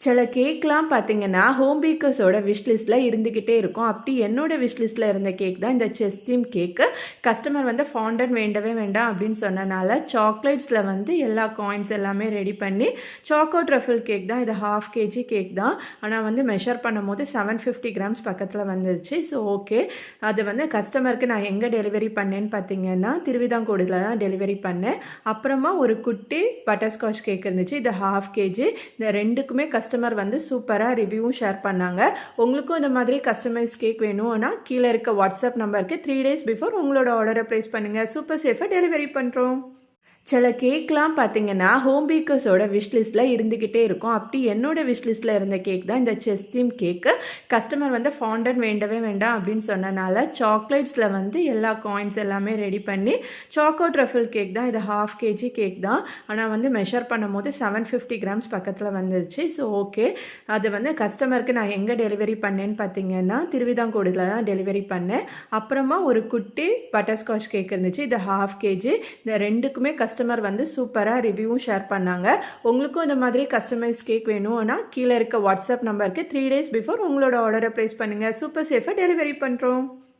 சில கேக்லாம் பார்த்தீங்கன்னா, home பேக்கர்ஸோட wish லிஸ்ட்ல இருந்துகிட்டே இருக்கும். அப்படி என்னோட விஷ் லிஸ்ட்ல இருந்த கேக் தான் இந்த செஸ் தீம் கேக்கு. கஸ்டமர் வந்து ஃபாண்டன்ட் வேண்டவே வேண்டாம் அப்படின்னு சொன்னனால, சாக்லேட்ஸில் வந்து எல்லா காயின்ஸ் எல்லாமே ரெடி பண்ணி, சாக்கோ ட்ரஃபிள் கேக் தான் இது 1/2 கேஜி கேக் தான். ஆனால் வந்து மெஷர் பண்ணும்போது 750 கிராம்ஸ் பக்கத்தில் வந்துருச்சு. So okay. அது வந்து கஸ்டமருக்கு நான் எங்கே டெலிவரி பண்ணேன்னு பார்த்தீங்கன்னா, திருவிதாங்கோடில் தான் டெலிவரி பண்ணேன். அப்புறமா ஒரு குட்டி பட்டர்ஸ்காட்ச் கேக் இருந்துச்சு. இது 1/2 கேஜி. இந்த ரெண்டுக்குமே கஸ்டமர் வந்து சூப்பராக ரிவ்யூவும் ஷேர் பண்ணாங்க. உங்களுக்கும் இந்த மாதிரி கஸ்டமைஸ் கேக் வேணும்னா கீழே இருக்க வாட்ஸ்அப் நம்பருக்கு 3 டேஸ் பிஃபோர் உங்களோட ஆர்டரை ப்ளேஸ் பண்ணுங்கள். சூப்பர் சேஃபாக டெலிவரி பண்ணுறோம். சில கேக்லாம் பார்த்தீங்கன்னா, ஹோம் பேக்கர்ஸோட விஷ் லிஸ்ட்ல இருந்துகிட்டே இருக்கும். அப்படி என்னோட விஷ் லிஸ்ட்ல இருந்த கேக் தான் இந்த செஸ் தீம் கேக்கு. கஸ்டமர் வந்து ஃபாண்டன்ட் வேண்டவே வேண்டாம் அப்படின்னு சொன்னனால, சாக்லேட்ஸில் வந்து எல்லா காயின்ஸ் எல்லாமே ரெடி பண்ணி, சாக்கோ ட்ரஃபிள் கேக் தான் இது 1/2 கேஜி கேக் தான். ஆனால் வந்து மெஷர் பண்ணும்போது 750 கிராம்ஸ் பக்கத்தில் வந்துருச்சு. So okay. அது வந்து கஸ்டமருக்கு நான் எங்கே டெலிவரி பண்ணேன்னு பார்த்தீங்கன்னா, திருவிதாங்கோடில் தான் டெலிவரி பண்ணேன். அப்புறமா ஒரு குட்டி பட்டர்ஸ்காட்ச் கேக் இருந்துச்சு. இது 1/2 கேஜி. இந்த ரெண்டுக்குமே கஸ்டமர் வந்து சூப்பராக ரிவ்யூவும் ஷேர் பண்ணாங்க. உங்களுக்கும் இந்த மாதிரி கஸ்டமைஸ் கேக் வேணும்னா கீழே இருக்க வாட்ஸ்அப் நம்பருக்கு 3 டேஸ் பிஃபோர் உங்களோட ஆர்டரை ப்ளேஸ் பண்ணுங்கள். சூப்பர் சேஃபாக டெலிவரி பண்ணுறோம்.